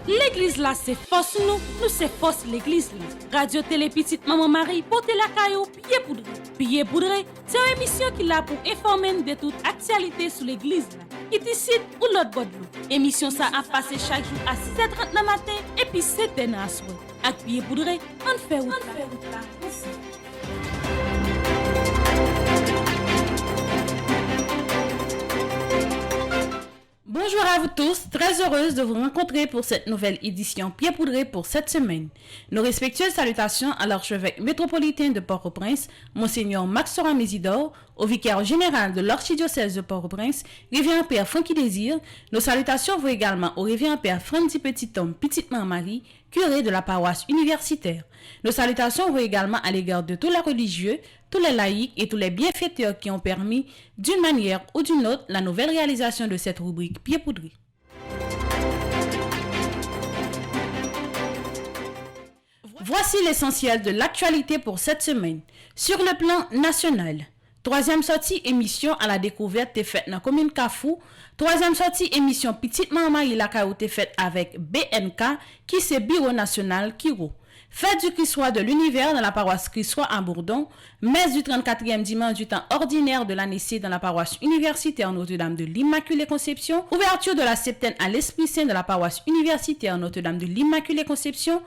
L'église là, c'est force nous c'est force l'église là. Radio Télé Petite Maman Marie, portez la caillou, pied poudré. Pied poudré, c'est une émission qui l'a pour informer de toute actualité sur l'église là. Qui décide ou l'autre bord de l'eau. Émission ça a passé chaque jour à 6h30 le matin et puis 7h à soir. Avec pied poudré, on fait route là. Bonjour à vous tous, très heureuse de vous rencontrer pour cette nouvelle édition Pied Poudré pour cette semaine. Nos respectueuses salutations à l'archevêque métropolitain de Port-au-Prince, Monseigneur Max Mésidor, au vicaire général de l'archidiocèse de Port-au-Prince, révérend Père Francky Désir. Nos salutations vont également au révérend Père Frandy Petit-Homme Petite-Mère Marie, curé de la paroisse universitaire. Nos salutations vont également à l'égard de tous les religieux, tous les laïcs et tous les bienfaiteurs qui ont permis, d'une manière ou d'une autre, la nouvelle réalisation de cette rubrique Pied Poudré. Voici l'essentiel de l'actualité pour cette semaine. Sur le plan national, troisième sortie émission à la découverte est faite dans la commune Kafou. Troisième sortie émission Petite Maman il a été faite avec BNK qui c'est Bureau National Kiro. Fête du Christois de l'univers dans la paroisse Christois à Bourdon, messe du 34e dimanche du temps ordinaire de l'année C dans la paroisse universitaire Notre-Dame de l'Immaculée Conception, ouverture de la septaine à l'Esprit Saint de la paroisse universitaire Notre-Dame de l'Immaculée Conception,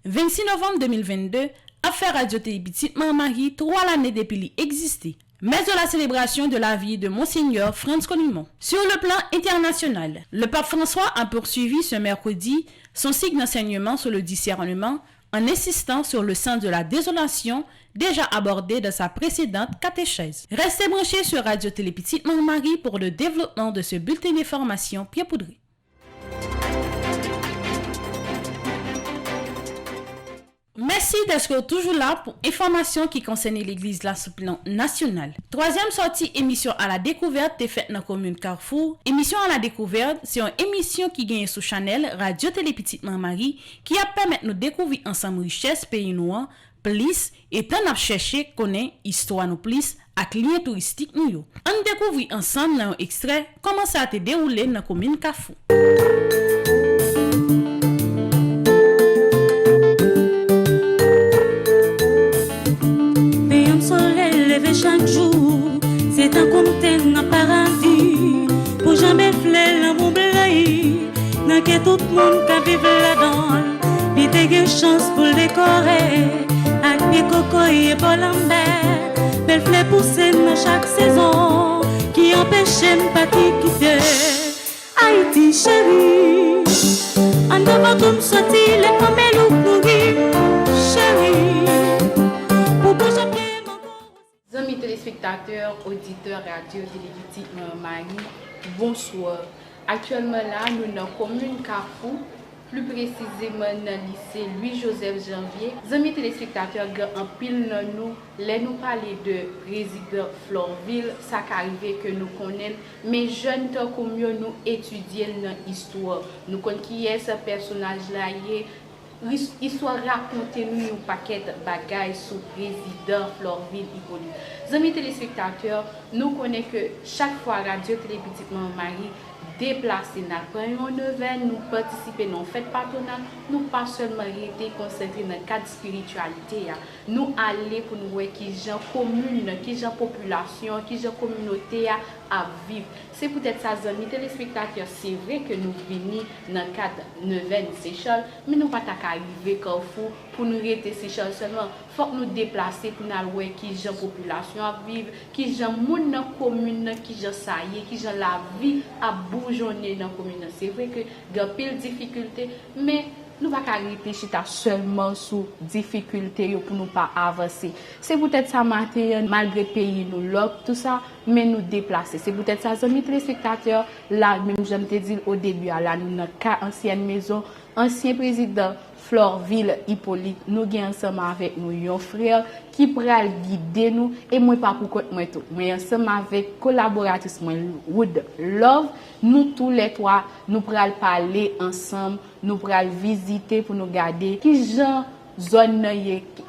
26 novembre 2022, affaire Radio Télé Petite Maman Marie, 3 l'année depuis l'existé. Mais de la célébration de la vie de Monseigneur Franz Colimon. Sur le plan international, le pape François a poursuivi ce mercredi son cycle d'enseignement sur le discernement en insistant sur le sens de la désolation déjà abordé dans sa précédente catéchèse. Restez branchés sur Radio Télé Petite Maman Marie pour le développement de ce bulletin d'information Pied Poudré. Merci d'être toujours là pour informations qui concernent l'église là sur le plan national. Troisième sortie émission à la découverte est faite dans la commune Carrefour. Émission à la découverte, c'est une émission qui gagne sous Chanel Radio Télé Petite Maman Marie qui a permis de nous découvrir ensemble richesse pays noir, plus et tant à chercher connaître histoire nous plus avec liens touristiques nous. On découvre ensemble dans un extrait comment ça a été déroulé dans la commune Carrefour. Chaque jour, c'est un conte dans paradis. Pour jamais fleur l'amour bleu, n'a que tout le monde qui vive là-dedans. Il te gagne chance pour le décorer. Avec des cocoyes et bolambert, belle fleur poussée dans chaque saison, qui empêche pas de quitter. Haïti chérie, en devant tout sortir les pommes nourris, chérie. Amis téléspectateurs, auditeurs, radio, télévision, Marie, bonsoir. Actuellement là, nous sommes dans la commune Carrefour, plus précisément dans le lycée Louis-Joseph Janvier. Amis téléspectateurs, en pile nous, nous parler de président Florville, ça arrive que nous connaissons, mais jeunes comme nous étudions dans l'histoire. Nous connaissons qui est ce personnage-là. Histoire raconter nous un paquet de bagailles sur le président Florville Hippolyte. Amis téléspectateurs, nous connaissons que chaque fois Radio Télé Petite Maman Marie déplacé dans un événement, nous participer dans fête patronale, nous pas seulement été concentrés dans le cadre de spiritualité, nous aller pour nous voir qui gens commune, qui gens population, qui gens communauté à vivre. C'est peut-être ça, amis téléspectateurs, c'est vrai que nous venons dans le cadre de Neuvaine Seychelles, mais nous pas arriver Carrefour pour nous rester Seychelles seulement. Faut que nous déplacer pour nous voir qui gens population à vivre, qui gens monde dans commune, qui gens ça y est, qui gens la vie à bourgeonner dans commune. C'est vrai que il y a pile difficulté, mais nous ne pouvons pas arrêter seulement sous difficulté pour nous pas avancer. C'est peut-être ça matin, malgré le pays, nous l'autre, tout ça, mais nous déplacer. C'est peut-être ça, amis téléspectateurs, là, même je te dis au début, là, nous dans une ancienne maison, ancien président Florville Hippolyte, nous avons ensemble avec nous un frère qui pourrait guider nous, et moi pas pour moi tout, mais ensemble avec collaboratrice Wood Love, nous tous les trois, nous pourrons parler ensemble, nous pourrons visiter pour nous garder qui genre zone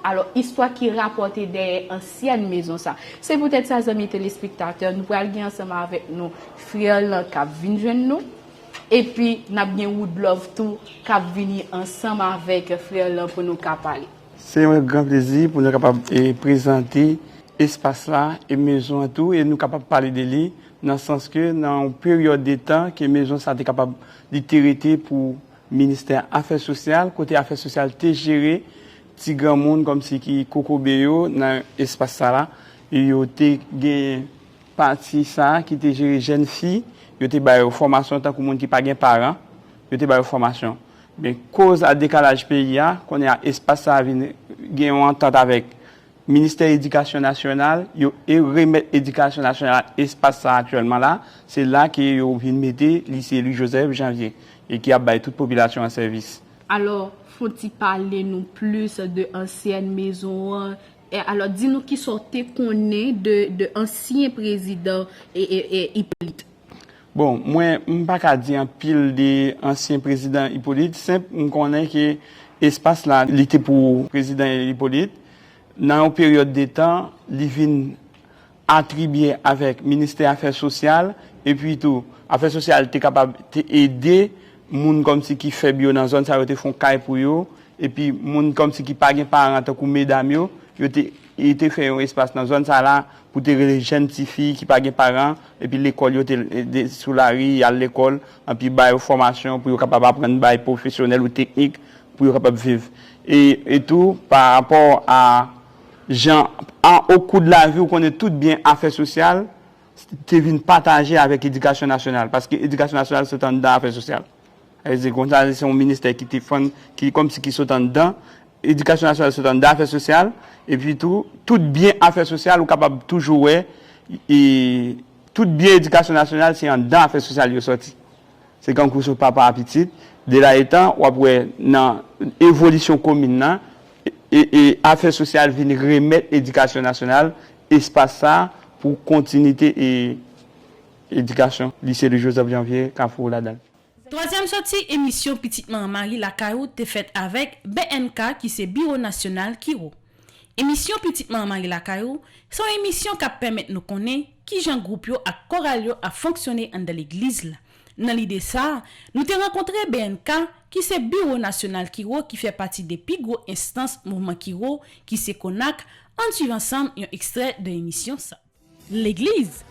alors histoire qui rapportait des anciennes maisons ça. C'est peut-être ça amis téléspectateurs, nous pourrons aller ensemble avec nous frère qui vient joindre nous. et puis n'a bien Woodlove tout cap venir ensemble avec frère là pour nous parler. C'est un grand plaisir pour nous capable présenter espace là et maison tout et nous capable parler de lui dans le sens que dans une période de temps que maison ça était capable de traiter pour ministère affaires sociales côté affaires sociales t'es géré petit grand monde comme si qui Kokobéo dans espace ça là et yo té gain partie ça qui était géré jeune fille yo té bail formation tant que monde qui pas gain parents yo té bail formation mais cause à décalage pays qu'on est à espace ça vinn gain entente avec ministère de l'Éducation nationale yo et remettre éducation nationale espace ça actuellement là c'est là que yo vinn mettre lycée Louis Joseph Janvier et qui a bail toute population en service. Alors faut-il parler nous plus de ancienne maison et alors dis-nous qui sortait qu'on est de ancien président et Hippolyte. Bon, moi m'pas ka dire en pile des anciens présidents Hippolyte, simple on connaît que espace là il était pour président Hippolyte dans une période de temps, il vient attribué avec ministère affaires sociales et puis tout affaires sociales était capable d'aider moun comme si qui fait bio dans zone ça te font caille pour yo et puis moun comme si qui pas gen parents tant que mesdames yo était fait un espace dans zone ça là pour te les jeunes petites filles qui pas gen parents et puis l'école yo te sous la rue à l'école et puis bail formation pour yo capable apprendre bail professionnel ou technique pour yo capable vivre et tout par rapport à gens au cours de la vie où connaît tout bien affaires sociales te vinn partager avec éducation nationale parce que éducation nationale c'est dans affaires sociales. C'est un ministère qui te fond qui comme si qui saute en dedans éducation nationale saute en dedans affaires sociales et puis tout bien affaires sociales ou capable toujours et tout bien éducation nationale c'est en dedans affaires sociales yo sorti c'est quand cours papa à petite de là étant ou après dans évolution commune et affaires sociales viennent remettre éducation nationale espace ça pour continuité et éducation lycée de Joseph Janvier Carrefour Ladal. Troisième sortie émission Petite Maman Marie la Caillou te faite avec BNK qui c'est Bureau National Kiro. Émission Petite Maman Marie la Caillou, c'est une émission qui permet nous connaître qui Jean groupe yo à choral yo a fonctionner dans l'église là. Dans l'idée ça, nous te rencontré BNK qui c'est Bureau National Kiro qui fait partie des plus gros instances mouvement Kiro qui c'est Konak en suivant ensemble un extrait de l'émission ça. L'église,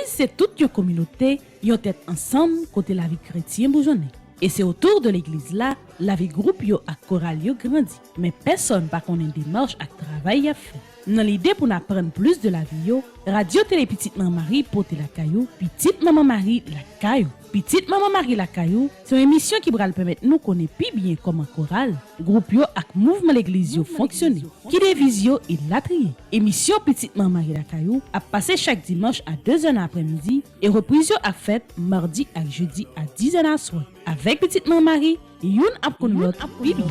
c'est toute une communauté, yon tête ensemble côté la vie chrétienne bourgeonnée. Et c'est autour de l'église là, la vie groupe yo à chorale yo grandit. Mais personne pas connaît démarche à travail à faire. Dans l'idée pour apprendre plus de la vie yo, Radio Télé Petite Maman Marie porte la caillou, Petite Maman Marie la caillou. Petite Maman Marie la caillou, c'est une émission qui va permettre nous connaître plus bien comment chorale, groupe yo ak mouvement l'église yo fonctionner, qui divise yo et la trier. Émission Petite Maman Marie la caillou a passé chaque dimanche à 2h l'après-midi et reprise yo a fait mardi à jeudi à 10h la soir. Avec Petite Maman Marie, youn ap kon l'autre bibi.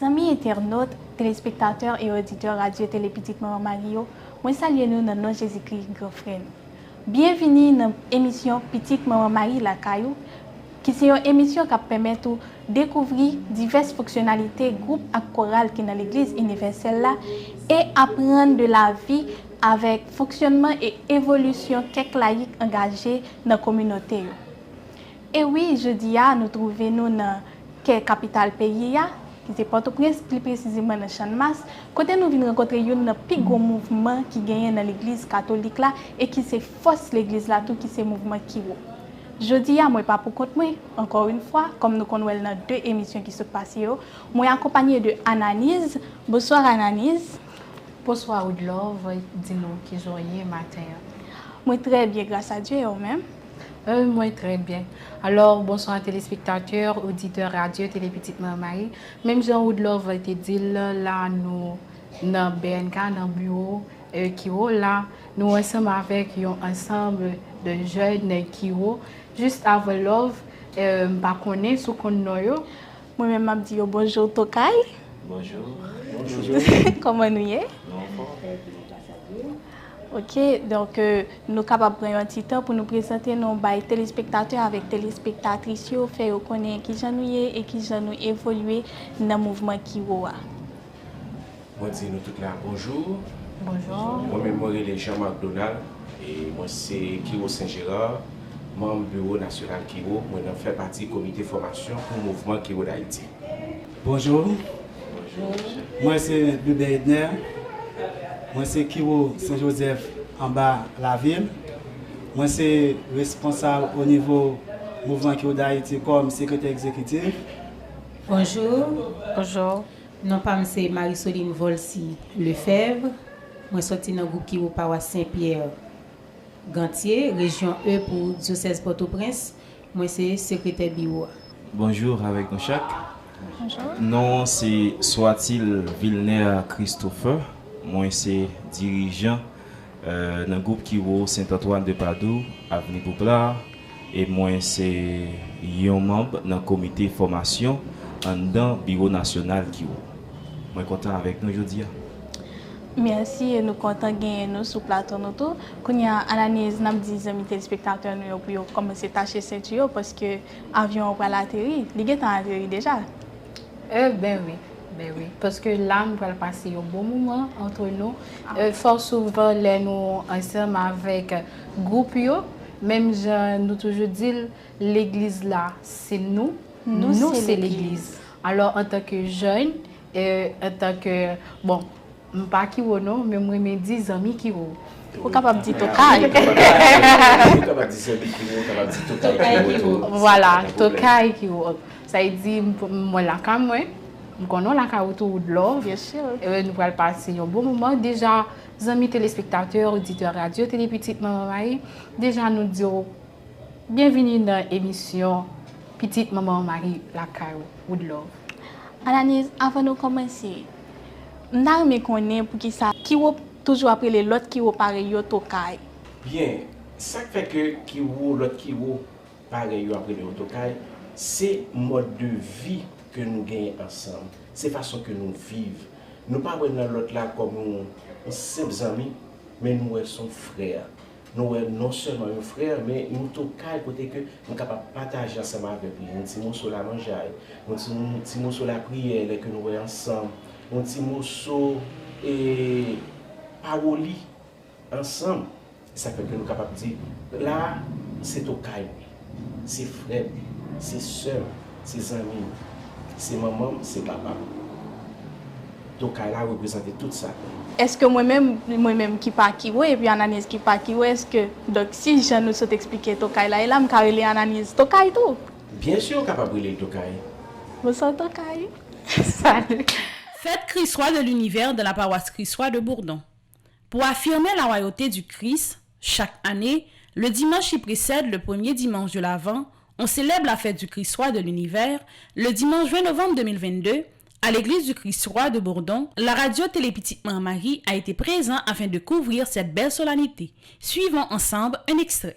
Amis internautes, téléspectateurs et auditeurs Radio Télé Petite Maman Marie, moi salue nous dans nom Jésus-Christ grand frère. Bienvenue dans l'émission Petite Maman Marie la Caillou, qui est une émission qui permet de découvrir diverses fonctionnalités groupe et chorale qui dans l'église universelle là et apprendre de la vie avec fonctionnement et évolution quelques laïcs engagés dans la communauté. Et oui, jeudi nous trouvons nous dans quelle capitale pays qui c'est Port-au-Prince, plus précisément dans Champ-de-Mars. Côté nous venons rencontrer un plus gros mouvement qui gagne dans l'église catholique là et qui c'est force l'église là tout qui c'est mouvement Kiro. Jeudi moi pas pour compte moi encore une fois comme nous connaissons dans deux émissions qui se passent moi accompagné de Ananis. Bonsoir Ananis. Bonsoir Woodlove, dis-nous qui joyeux matin. Moi très bien grâce à Dieu même. Moi très bien. Alors, bonsoir téléspectateurs, auditeurs radio Télé Petite Maman Marie. Même Jean Woodlove a été dit là, nous, dans BNK, dans le bureau Kiro, là, nous ensemble avec un ensemble de jeunes Kiro. Juste avant Love, par connaître ce qu'on a. Moi-même, je dis bonjour Tokai. Bonjour. Comment nous y est? Ok, donc nous sommes capables de prendre un petit temps pour nous présenter nos téléspectateurs avec téléspectatrices, faire connaître qui j'en ai et qui j'en ai évolué dans le mouvement Kiwo. Moi, dis nous toutes là, bonjour. Bonjour. Moi-même, moi, je suis Jean-Marc Donald et moi, c'est Kiwo Saint-Gérard, membre du Bureau national Kiwo. Moi, je fais partie du comité de formation pour le mouvement Kiwo d'Haïti. Bonjour. Moi, c'est Bébé Edner. Moi, c'est Kiwo Saint-Joseph en bas la ville. Moi, c'est responsable au niveau mouvement Kiwo d'Haïti comme secrétaire exécutif. Bonjour. Bonjour. Non pas c'est Marie-Soline Volsi Lefebvre. Moi sorti dans groupe Kiwo paroisse Saint-Pierre Gantier, région E pour diocèse Port-au-Prince. Moi c'est secrétaire bureau. Bonjour avec nous chaque. Bonjour. Non, c'est Soit-il Vilner Christopher. Moi c'est dirigeant dans le groupe Kiwo Saint-Antoine de Padoue, avenue Pouplar. Et moi c'est un membre dans le comité formation dans le bureau national Kiwo. Moi suis content avec nous aujourd'hui. Merci et nous comptons gagner nous sur le plateau. Quand il y a analyse, nous disons aux téléspectateurs pour commencer à tâcher ceinture parce que l'avion va l'atterrir. Il est atterri déjà. Ben oui. Parce que là, nous allons passer un bon moment entre nous. Fort souvent, nous ensemble avec le groupe, même nous toujours dit, l'église là, c'est nous. Nous c'est l'église. Alors, en tant que jeune, en tant que, bon, pas Kiwo non, mais moi, mes 10 amis Kiwo. Vous êtes capable de dire Tokai. Voilà, Tokai Kiwo. Ça veut dire, moi, là, quand moi, nous connaissons la carte autour de l'or. Bien sûr. Nous allons passer un bon moment. Déjà, les amis téléspectateurs, auditeurs radio, Télé Petite Maman Marie, déjà nous disons bienvenue dans l'émission Petite Maman Marie, la carte ou de l'or. Analyse, avant de commencer, nous avons connaître pour qui ça, Kiwo toujours après les l'autre Kiwo pareil yo Tokai. Bien, ça fait que Kiwo, l'autre Kiwo, pareil après le Tokai, c'est le mode de vie que nous gagnons ensemble. C'est la façon que nous vivons. Nous ne parlons pas dans l'autre là comme nous simples amis, mais nous sommes frères. Nous sommes non seulement un frère, mais nous sommes côté que nous sommes capables de partager ensemble avec lui. Nous sommes sur la mangeaille, nous sommes sur la prière que nous sommes ensemble, nous sommes sur et parole ensemble. Ça fait que nous sommes capables de dire, là, c'est au calme. C'est frère, c'est soeur, c'est amis, c'est maman, c'est papa. Donc, elle a représenté tout ça. Est-ce que moi-même qui pas Kiwo et puis analyse qui pas Kiwo, est-ce que donc si je nous saute expliquer Tokai là, et là me carré analyse Tokai tout. Bien sûr, capable de Tokai. Vous sentez Tokai? Salut. Fête Christois de l'univers de la paroisse Christois de Bourdon. Pour affirmer la royauté du Christ, chaque année, le dimanche qui précède le premier dimanche de l'Avent, on célèbre la fête du Christois de l'univers le dimanche 20 novembre 2022 à l'église du Christ-Roi de Bourdon. La radio Télé Petite Maman Marie a été présente afin de couvrir cette belle solennité. Suivons ensemble un extrait.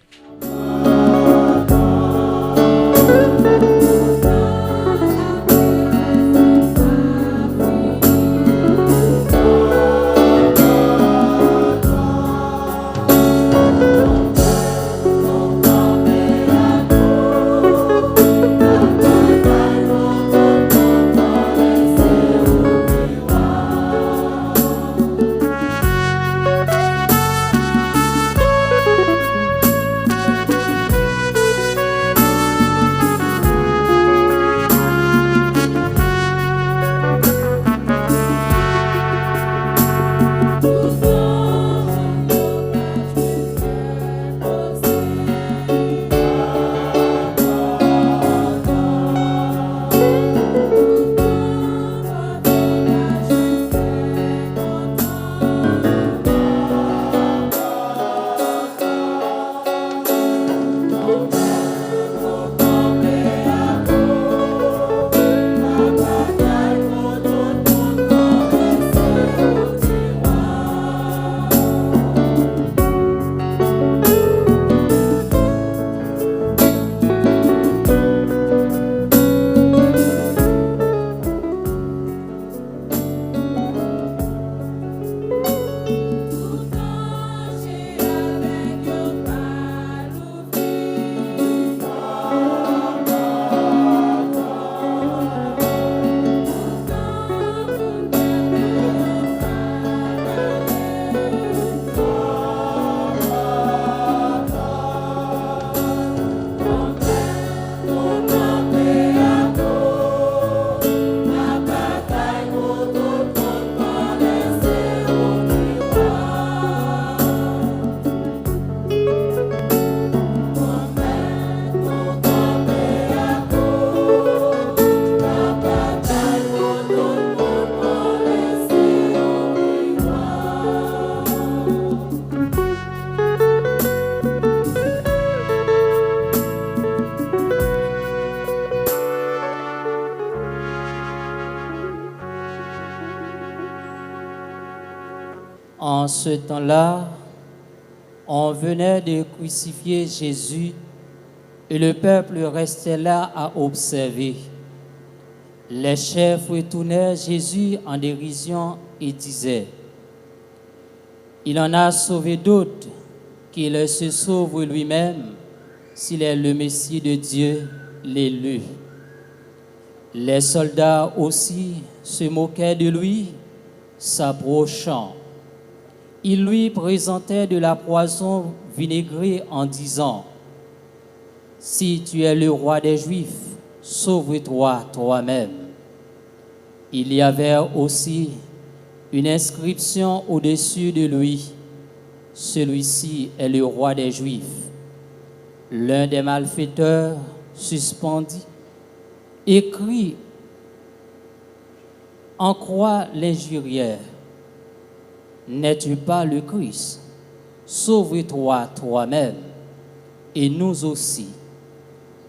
En ce temps-là, on venait de crucifier Jésus et le peuple restait là à observer. Les chefs retournaient Jésus en dérision et disaient: il en a sauvé d'autres, qu'il se sauve lui-même s'il est le Messie de Dieu, l'élu. Les soldats aussi se moquaient de lui, s'approchant. Ils lui présentaient de la poison vinaigrée en disant: si tu es le roi des Juifs, sauve-toi toi-même. Il y avait aussi une inscription au-dessus de lui: celui-ci est le roi des Juifs. L'un des malfaiteurs suspendit, écrit en croix l'injurièrent: n'es-tu pas le Christ? Sauve-toi toi-même et nous aussi.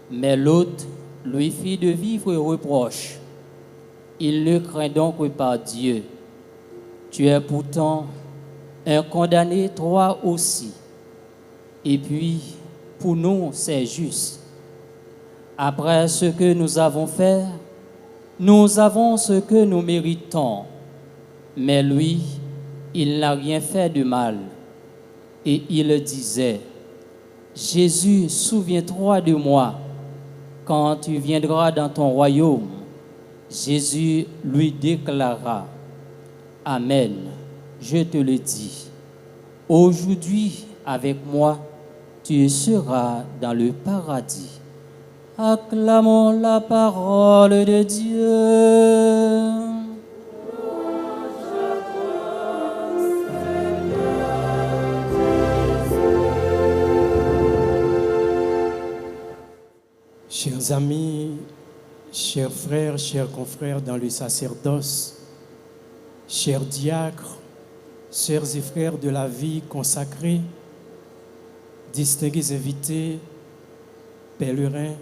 Mais l'autre lui fit de vifs reproches. Il ne craint donc pas Dieu. Tu es pourtant un condamné, toi aussi. Et puis, pour nous, c'est juste. Après ce que nous avons fait, nous avons ce que nous méritons. Mais lui, il n'a rien fait de mal. Et il disait: Jésus, souviens-toi de moi quand tu viendras dans ton royaume. Jésus lui déclara: Amen, je te le dis. Aujourd'hui, avec moi, tu seras dans le paradis. Acclamons la parole de Dieu. Chers amis, chers frères, chers confrères dans le sacerdoce, chers diacres, sœurs et frères de la vie consacrée, distingués invités, pèlerins,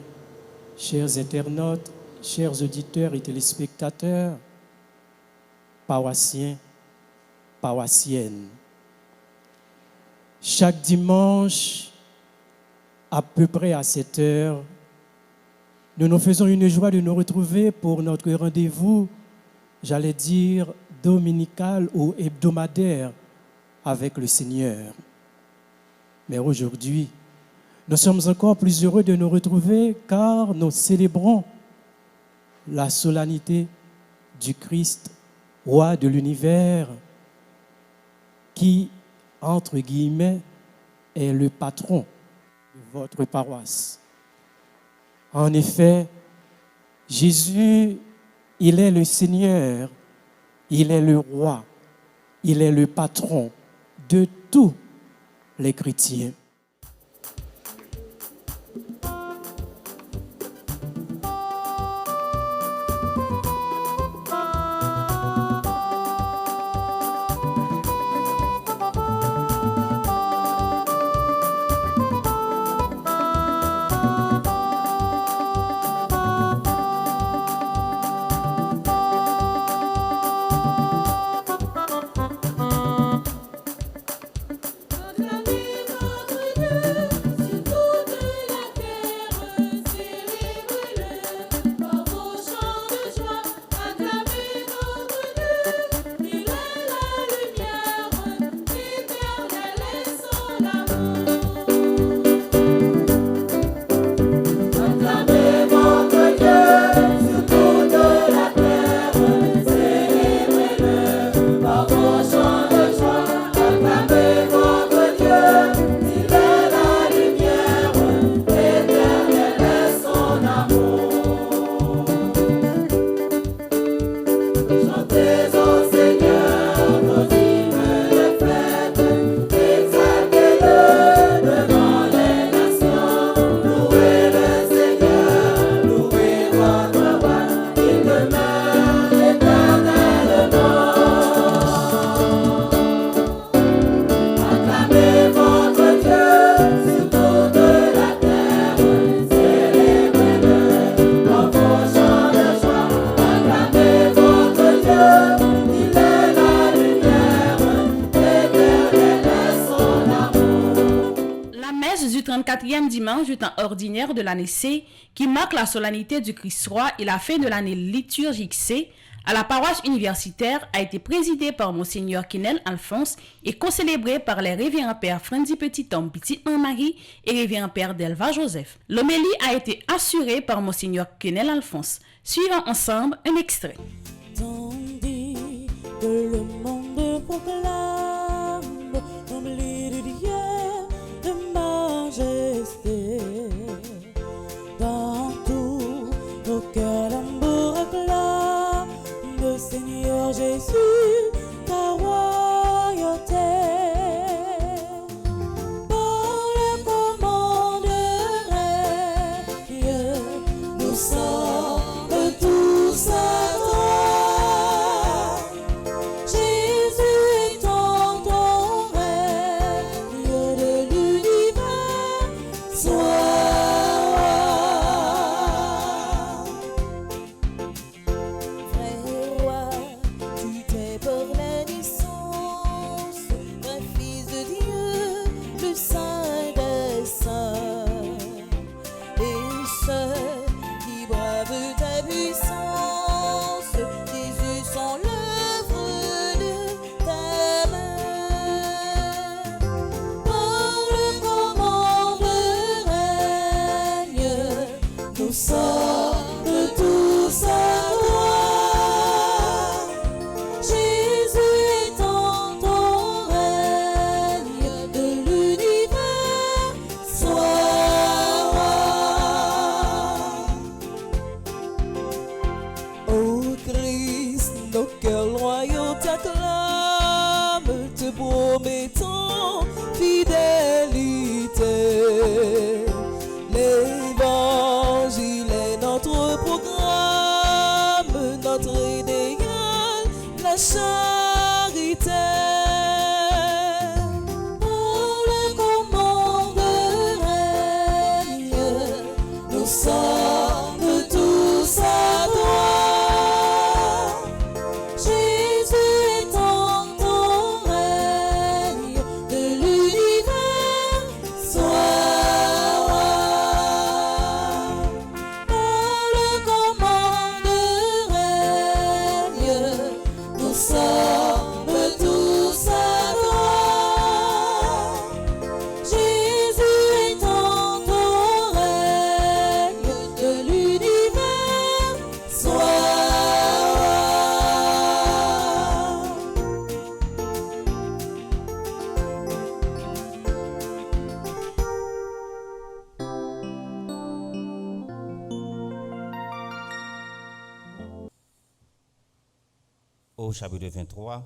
chers internautes, chers auditeurs et téléspectateurs, paroissiens, paroissiennes. Chaque dimanche, à peu près à cette heure, nous nous faisons une joie de nous retrouver pour notre rendez-vous, j'allais dire, dominical ou hebdomadaire avec le Seigneur. Mais aujourd'hui, nous sommes encore plus heureux de nous retrouver car nous célébrons la solennité du Christ, roi de l'univers, qui, entre guillemets, est le patron de votre paroisse. En effet, Jésus, il est le Seigneur, il est le roi, il est le patron de tous les chrétiens. Notre ami, notre quatrième dimanche du temps ordinaire de l'année C, qui marque la solennité du Christ roi et la fin de l'année liturgique C, à la paroisse universitaire, a été présidée par Monseigneur Kenel Alphonse et co-célébrée par les révérends pères Frandy Petit-Homme Petite-Marie et révérend père Delva Joseph. L'homélie a été assurée par Monseigneur Kenel Alphonse. Suivons ensemble un extrait. Tandis que le monde proclame l'homélie de Dieu de majesté, dans tous nos cœurs l'amour réclame le Seigneur Jésus, ta royauté. Par le commande règne, nous sommes tous à toi. Jésus étant ton règne de l'univers, sois frère roi, tu t'es pour la naissance d'un fils de Dieu, le Saint des Saints, et ceux qui bravent ta puissance, Jésus, sont l'œuvre de ta main. Par le commande règne, nous sommes tous à toi. Jésus étant ton règne de l'univers, sois roi. Ô Christ, nos cœurs loyaux t'acclament, te promettant fidélité. L'évangile est notre programme, notre idéal, la charité. Par le commande règne, nous sommes tous à toi. Jésus étant ton règne de l'univers, sois roi. Par le commande règne, nous sommes tous à toi. Jésus étant ton règne de l'univers, sois roi. Au chapitre 23,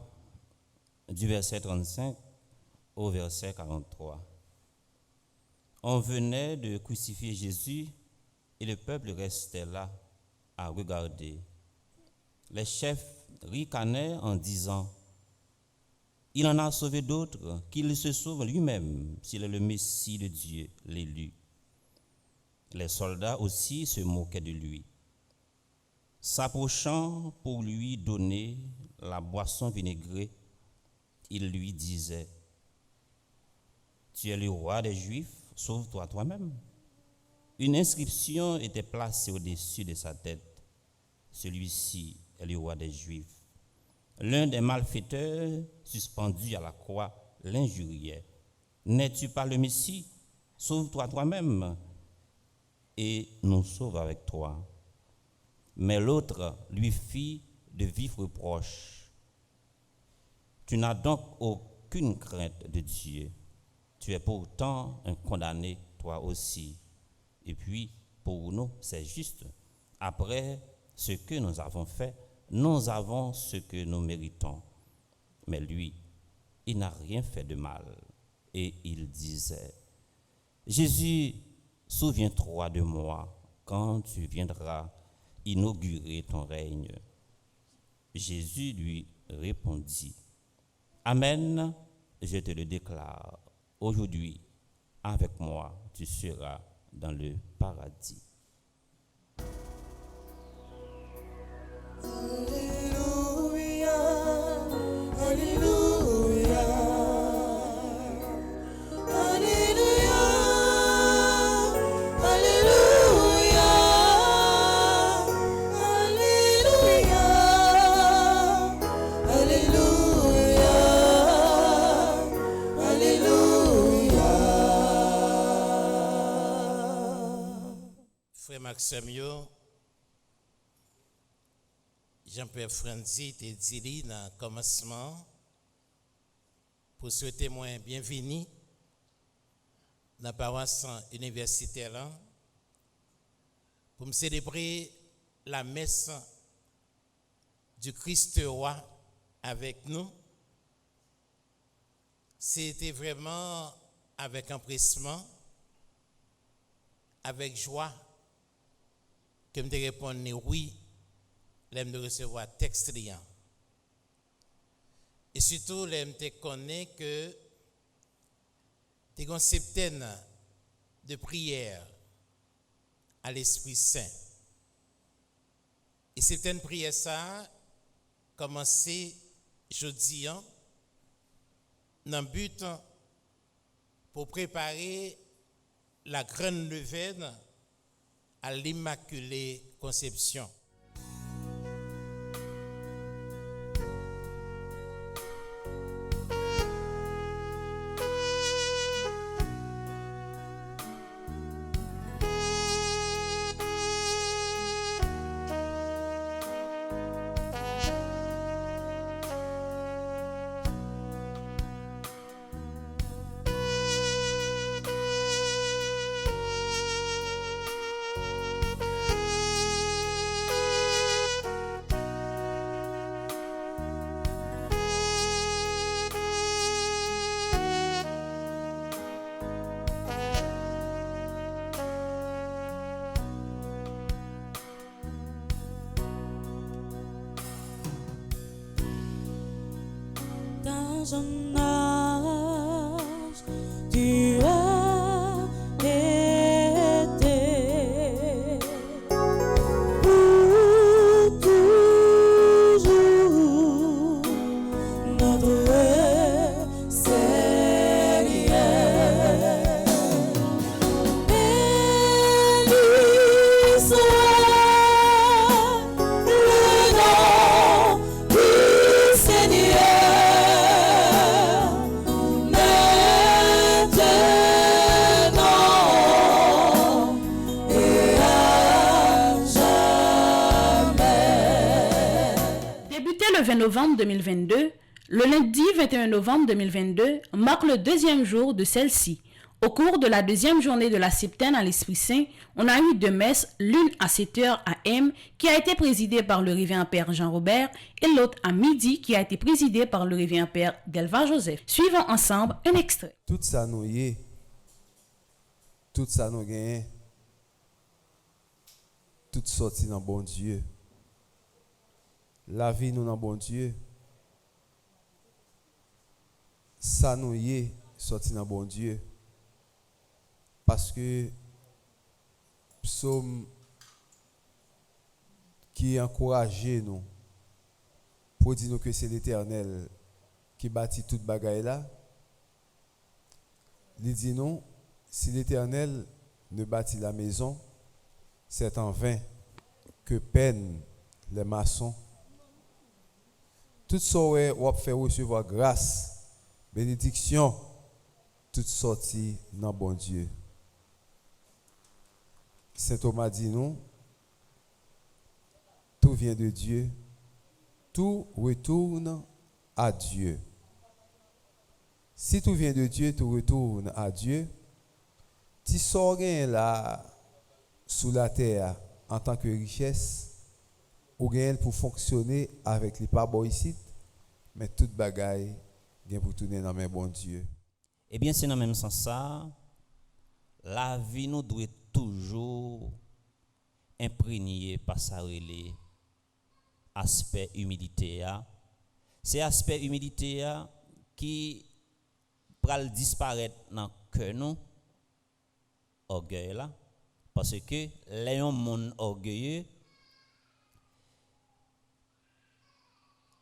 du verset 35 au verset 43. On venait de crucifier Jésus et le peuple restait là à regarder. Les chefs ricanaient en disant: il en a sauvé d'autres, qu'il se sauve lui-même s'il est le Messie de Dieu, l'élu. Les soldats aussi se moquaient de lui. S'approchant pour lui donner la boisson vinaigrée, il lui disait: tu es le roi des Juifs, sauve-toi toi-même. Une inscription était placée au-dessus de sa tête: celui-ci est le roi des Juifs. L'un des malfaiteurs suspendu à la croix l'injuriait: n'es-tu pas le Messie? Sauve-toi toi-même et nous sauve avec toi. Mais l'autre lui fit de vifs reproches: tu n'as donc aucune crainte de Dieu. Tu es pourtant un condamné, toi aussi. Et puis, pour nous, c'est juste. Après ce que nous avons fait, nous avons ce que nous méritons. Mais lui, il n'a rien fait de mal. Et il disait: Jésus, souviens-toi de moi quand tu viendras inaugurer ton règne. Jésus lui répondit: Amen, je te le déclare, aujourd'hui, avec moi, tu seras dans le paradis. Alléluia, Alléluia, Alléluia, Frère Maxime, Jean-Pierre Franzi te dit dans le commencement pour souhaiter moi bienvenue dans la paroisse universitaire là, pour me célébrer la messe du Christ roi avec nous. C'était vraiment avec empressement, avec joie, que me répondre oui, l'aime de recevoir texte liant. Et surtout, l'aime te connaître que tu as une septaine de prières à l'Esprit Saint. Et certaines prières, ça, commencé jeudi, dans le but pour préparer la grande neuvaine à l'Immaculée Conception. Dans un âge, tu as été pour toujours notre Seigneur. Béni soit le nom du Seigneur. Le 20 novembre 2022, le lundi 21 novembre 2022 marque le deuxième jour de celle-ci. Au cours de la deuxième journée de la septaine à l'Esprit Saint, on a eu deux messes, l'une à 7h AM qui a été présidée par le révérend Père Jean-Robert et l'autre à midi qui a été présidée par le révérend Père Delva Joseph. Suivons ensemble un extrait. Tout ça nous y est, tout ça nous gagne, tout sorti dans bon Dieu. La vie nous dans bon Dieu. Ça nous y est sorti dans bon Dieu. Parce que psaume qui encourage nous pour dire nous que c'est l'Éternel qui bâtit toute bagaille là. Il dit nous, si l'Éternel ne bâtit la maison, c'est en vain que peinent les maçons. Tout ça on fait recevoir grâce, bénédiction, toute sortie dans bon Dieu. Saint Thomas dit nous, tout vient de Dieu, tout retourne à Dieu. Si tout vient de Dieu, tout retourne à Dieu. Si sort là sous la terre en tant que richesse, ou gain pour fonctionner avec les pas bon ici, mais toute bagaille vient pour tourner dans mes bon Dieu. Eh bien, c'est dans le même sens ça, la vie nous doit toujours imprégner par sa relais aspect humilité. C'est aspect humilité qui pral disparaître dans cœur nous orgueil là, parce que les gens orgueilleux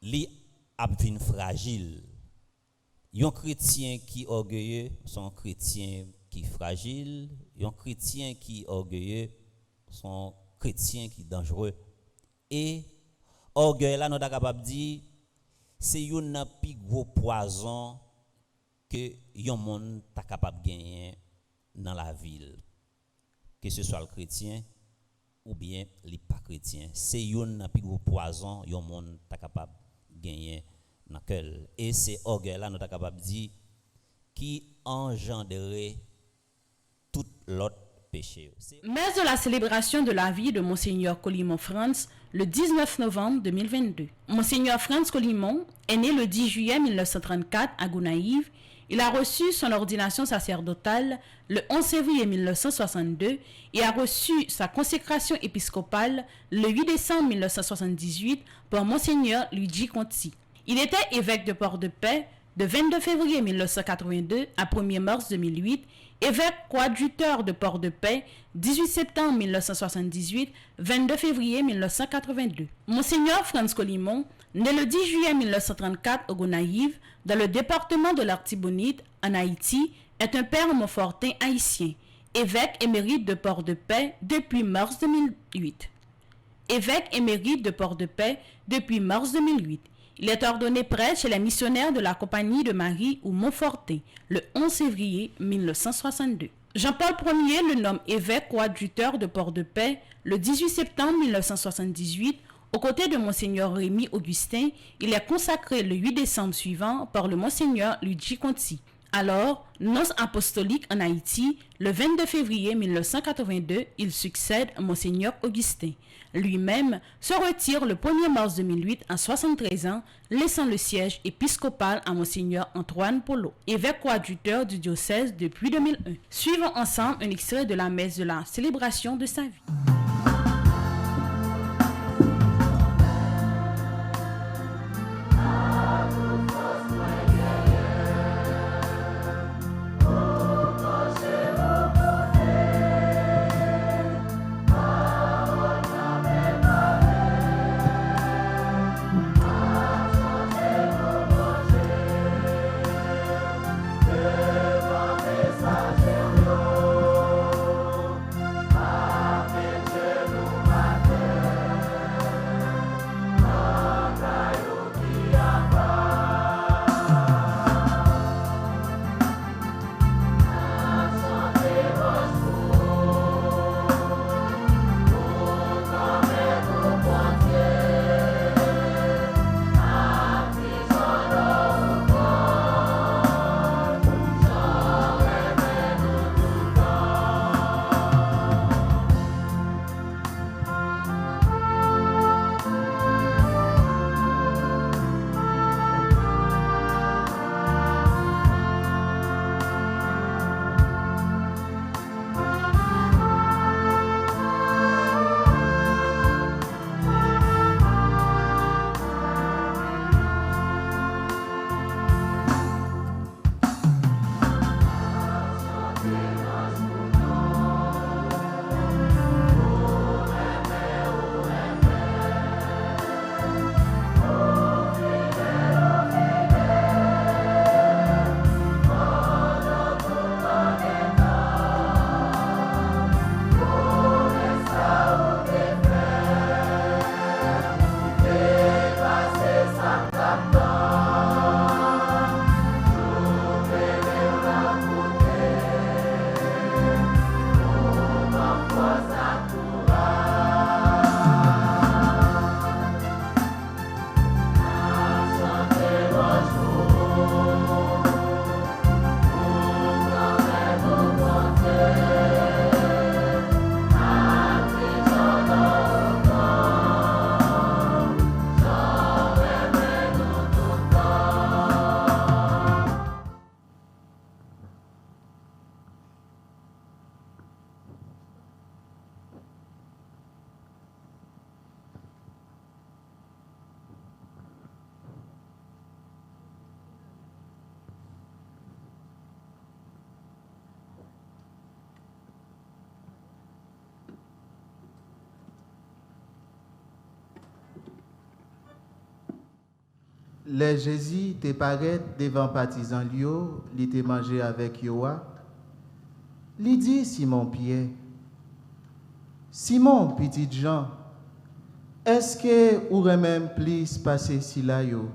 li abvin fragile. Un chrétien qui orgueilleux sont chrétien qui fragile, un chrétien qui orgueilleux sont chrétien qui dangereux. Et orgueil là nous capable dire c'est un plus gros poison que un monde ta capable gagner dans la ville. Que ce soit le chrétien, ou bien les pas chrétiens. C'est yon plus gros poison yon monde ta capable gagner dans cœur. Et c'est orgueil là nous ta capable dire qui engendrerait tout l'autre péché. Messe de la célébration de la vie de Monseigneur Colimon Franz le 19 novembre 2022. Monseigneur Franz Colimon est né le 10 juillet 1934 à Gonaïves. Il a reçu son ordination sacerdotale le 11 février 1962 et a reçu sa consécration épiscopale le 8 décembre 1978 par Monseigneur Luigi Conti. Il était évêque de Port-de-Paix de 22 février 1982 à 1er mars 2008, évêque coadjuteur de Port-de-Paix 18 septembre 1978, 22 février 1982. Monseigneur Franz Colimon, né le 10 juillet 1934 au Gonaïves, dans le département de l'Artibonite, en Haïti, est un père montfortin haïtien, évêque émérite de Port-de-Paix depuis mars 2008. Évêque émérite de Port-de-Paix depuis mars 2008. Il est ordonné prêtre chez les missionnaires de la Compagnie de Marie ou Montfortin le 11 février 1962. Jean-Paul Ier le nomme évêque coadjuteur de Port-de-Paix le 18 septembre 1978. Aux côtés de Monseigneur Rémy Augustin, il est consacré le 8 décembre suivant par le Monseigneur Luigi Conti. Alors, nonce apostolique en Haïti, le 22 février 1982, il succède Monseigneur Augustin. Lui-même se retire le 1er mars 2008 à 73 ans, laissant le siège épiscopal à Monseigneur Antoine Polo, évêque coadjuteur du diocèse depuis 2001. Suivons ensemble un extrait de la messe de la célébration de sa vie. Les Jésus te paraît devant partisans Lio, li te mangé avec Yoa. Li dit Simon Pierre, Simon petit Jean, est-ce que ou même plus passer si là yo?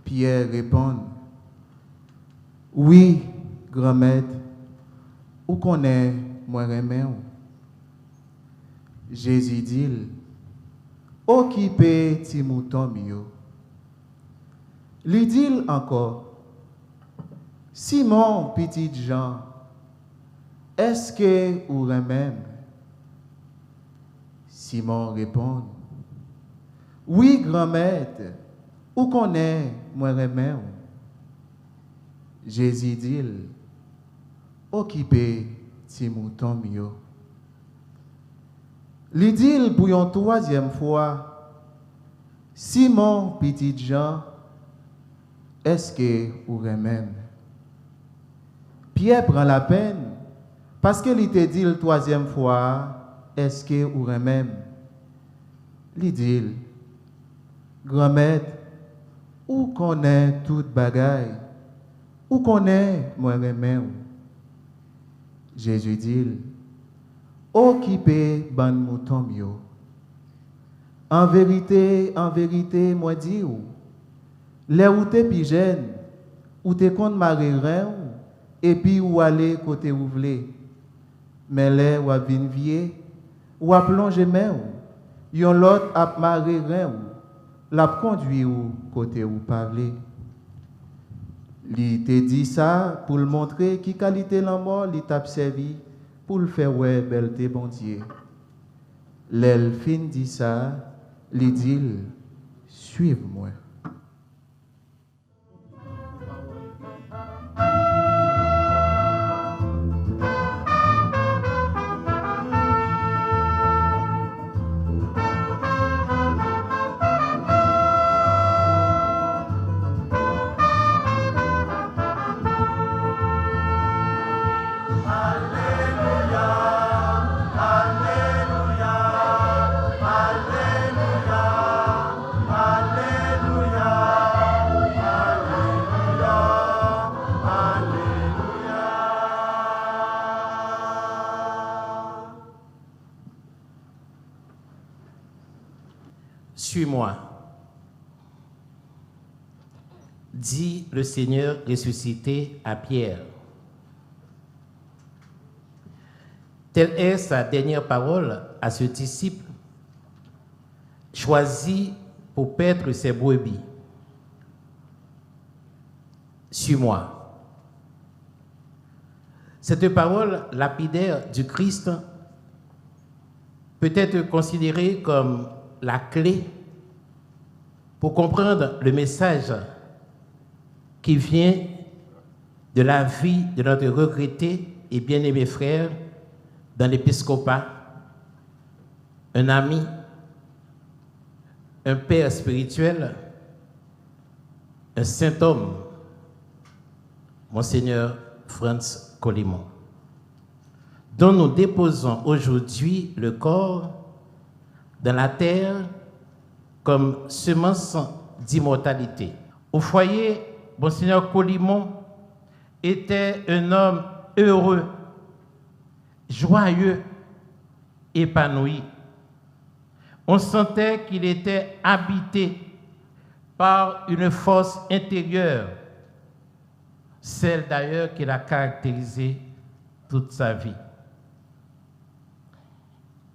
Pierre répond, oui, grand maître, ou connaît moi remè ou. Jésus dit, occupez ti mouton mio. Li dit encore, Simon, petit Jean, est-ce que ou même? Simon répond, oui, grand maître, ou connaît moi remède? Jésus dit, occupez ti mouton mio. Li dit pour une troisième fois, Simon, petit Jean, est-ce que ou remède? Pierre prend la peine parce qu'il te dit la troisième fois, est-ce que ou remède? Il dit, grand-maître, ou connaît toute bagaille, ou connaît moi remède? Jésus dit, occupez ban mouton mio. En vérité, moi dis ou, les ou te pigène, ou te compte marrerin, et puis ou aller côté ou vle. Mais les ou a vin vie, ou a plongé main ou, yon l'autre a marrerin ou, l'a conduit ou côté ou pas vle. Li te dit ça pour le montrer qui qualité la mort li t'a servi pour le faire ouais belleté bon Dieu. L'elle fin dit ça, li dit suive-moi. Suis-moi, dit le Seigneur ressuscité à Pierre. Telle est sa dernière parole à ce disciple, choisi pour paître ses brebis. Suis-moi. Cette parole lapidaire du Christ peut être considérée comme la clé pour comprendre le message qui vient de la vie de notre regretté et bien-aimé frère dans l'épiscopat, un ami, un père spirituel, un saint homme, Monseigneur Franz Colimon, dont nous déposons aujourd'hui le corps dans la terre comme semence d'immortalité. Au foyer, Monseigneur Colimon était un homme heureux, joyeux, épanoui. On sentait qu'il était habité par une force intérieure, celle d'ailleurs qui l'a caractérisé toute sa vie.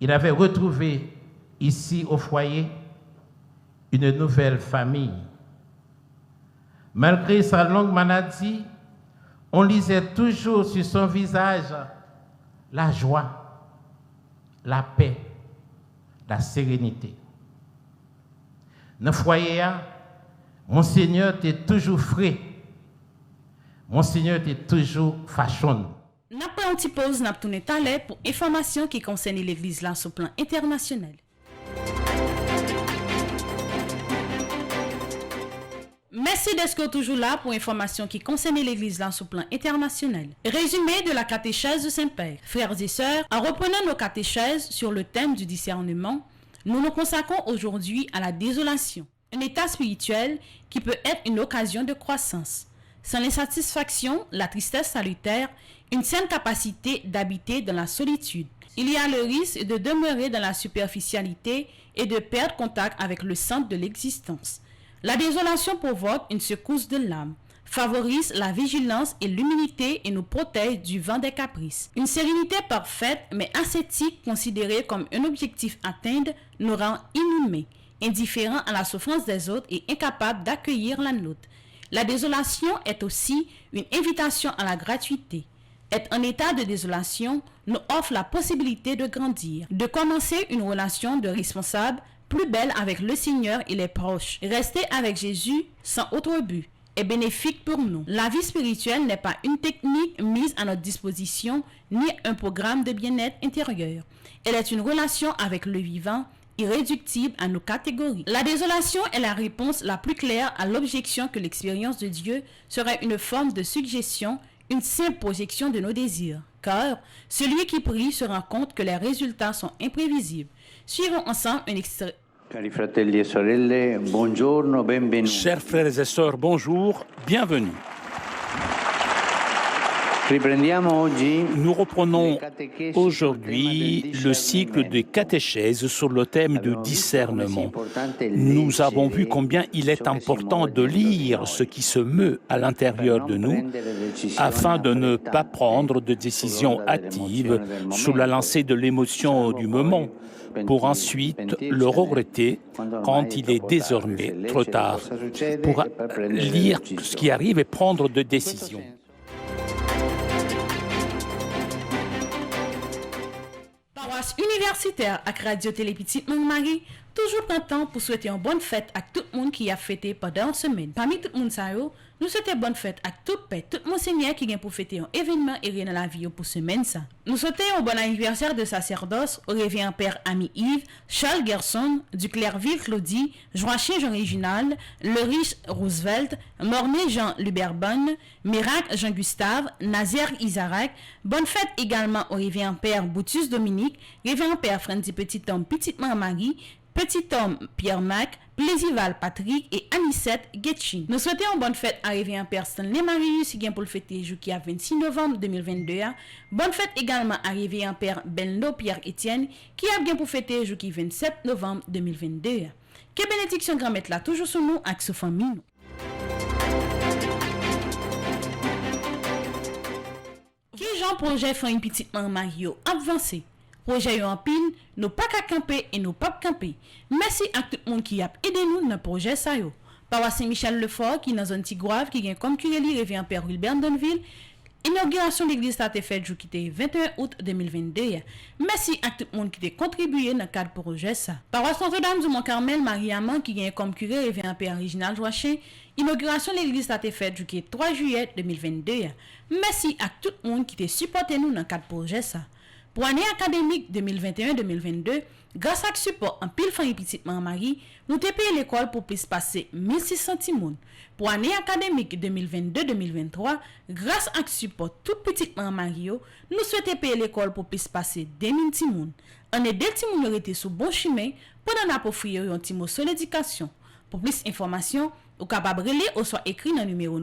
Il avait retrouvé ici au foyer une nouvelle famille. Malgré sa longue maladie, on lisait toujours sur son visage la joie, la paix, la sérénité. Dans le foyer, Monseigneur était toujours frais. Monseigneur était toujours fachon. N'a pas un petit pause, n'a tourné talé pour information qui concerne l'église là sur plan international. Merci d'être toujours là pour information qui concerne l'église là sur plan international. Résumé de la catéchèse de Saint-Père. Frères et sœurs, en reprenant nos catéchèses sur le thème du discernement, nous nous consacrons aujourd'hui à la désolation, un état spirituel qui peut être une occasion de croissance. Sans l'insatisfaction, la tristesse salutaire, une saine capacité d'habiter dans la solitude. Il y a le risque de demeurer dans la superficialité et de perdre contact avec le centre de l'existence. La désolation provoque une secousse de l'âme, favorise la vigilance et l'humilité et nous protège du vent des caprices. Une sérénité parfaite mais ascétique considérée comme un objectif à atteindre nous rend inhumains, indifférents à la souffrance des autres et incapables d'accueillir la nôtre. La désolation est aussi une invitation à la gratuité. Être en état de désolation nous offre la possibilité de grandir, de commencer une relation de responsable plus belle avec le Seigneur et les proches. Rester avec Jésus sans autre but est bénéfique pour nous. La vie spirituelle n'est pas une technique mise à notre disposition ni un programme de bien-être intérieur. Elle est une relation avec le vivant, irréductible à nos catégories. La désolation est la réponse la plus claire à l'objection que l'expérience de Dieu serait une forme de suggestion, une simple projection de nos désirs. Car celui qui prie se rend compte que les résultats sont imprévisibles. Suivons ensemble un extrait. Cari fratelli e sorelle, buongiorno, benvenuti. Chers frères et sœurs, bonjour, bienvenue. Nous reprenons aujourd'hui le cycle de catéchèse sur le thème du discernement. Nous avons vu combien il est important de lire ce qui se meut à l'intérieur de nous afin de ne pas prendre de décisions hâtives sous la lancée de l'émotion du moment, pour ensuite le regretter quand il est désormais trop tard, pour lire ce qui arrive et prendre des décisions. Paroisse universitaire avec Radio Télé Petite Marie, toujours content pour souhaiter une bonne fête à tout le monde qui a fêté pendant une semaine. Parmi tout le monde, nous souhaitons bonne fête à tout père, tout monseigneur qui vient pour fêter un événement et rien dans la vie pour semaine ça. Nous souhaitons un bon anniversaire de sacerdoce au révérend père Ami Yves, Charles Gerson, du Clairville Claudie, Joachim Jean Réginald, Leriche Roosevelt, Mornay Jean Luberbonne, Miracle Jean Gustave, Nazaire Isaac. Bonne fête également au révérend père Boutus Dominique, révérend père Frandy Petit Homme Petite Marie, Petit Homme Pierre Mac, Plaisival Patrick et Anicette Getchin. Nous souhaitons une bonne fête à révérend père Stanley Marius qui vient pour le fêter qui a 26 novembre 2022. Bonne fête également à révérend père Benno Pierre Etienne qui a bien pour fêter qui 27 novembre 2022. Que bénédiction grand maître là toujours sur nous avec sa famille. Qui Jean projet fait une petite Mario avancé. Projet en pile, nous pas qu'à camper et nous pas camper. Merci à tout le monde qui a aidé nous dans le projet ça yo. Paroisse Saint-Michel Lefort qui dans zone Tigouave qui vient comme curé révérend père Wilbert Donville. Inauguration de l'église a été faite jour qui était 21 août 2022. Merci à tout le monde qui a contribué dans le cadre du projet ça. Paroisse Notre-Dame du Mont-Carmel Marie-Amand qui vient comme curé révérend père Reginald Joachim. Inauguration de l'église a été faite jour qui est 3 juillet 2022. Merci à tout le monde qui a supporté nous dans le cadre du projet ça. Pour l'année académique 2021-2022, grâce à ce support en pile famille petite Marie, nous avons payé l'école pour plus passer 1600 timoun. Pour l'année académique 2022-2023, grâce à ce support toute petite Marie, nous souhaitons payer l'école pour plus passer 2000 timoun. On est des timoun qui étaient sous bon chemin pour nous offrir un timoun sur l'éducation. Pour plus d'informations, vous pouvez relire ou soit écrit dans le numéro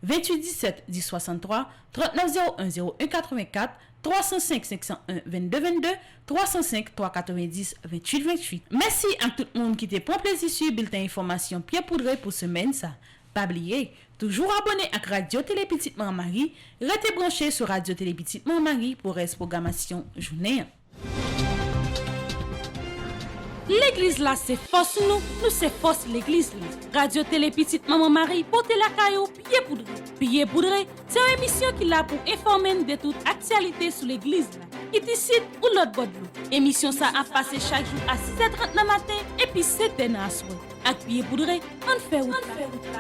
28 17 10 63 39 01 01 84 305 501 22 22 305 390 28 28. Merci à tout le monde qui te prend plaisir sur le bulletin information Pierre Poudré pour semaine ça. Pas oublier, toujours abonné à Radio Télé Petite Marie, restez branché sur Radio Télé Petite Marie pour reste programmation journée. L'église là, c'est force nous c'est force l'église là. Radio Télé Petite Maman Marie, portez la caillou, pied poudré. Pied poudré, c'est une émission qui est là pour informer de toute actualité sur l'église là. Qui ici ou l'autre bord de l'eau. Émission ça a passé chaque jour à 6h30 dans matin et puis 7h dans la soirée. Avec pied poudré, on fait route là.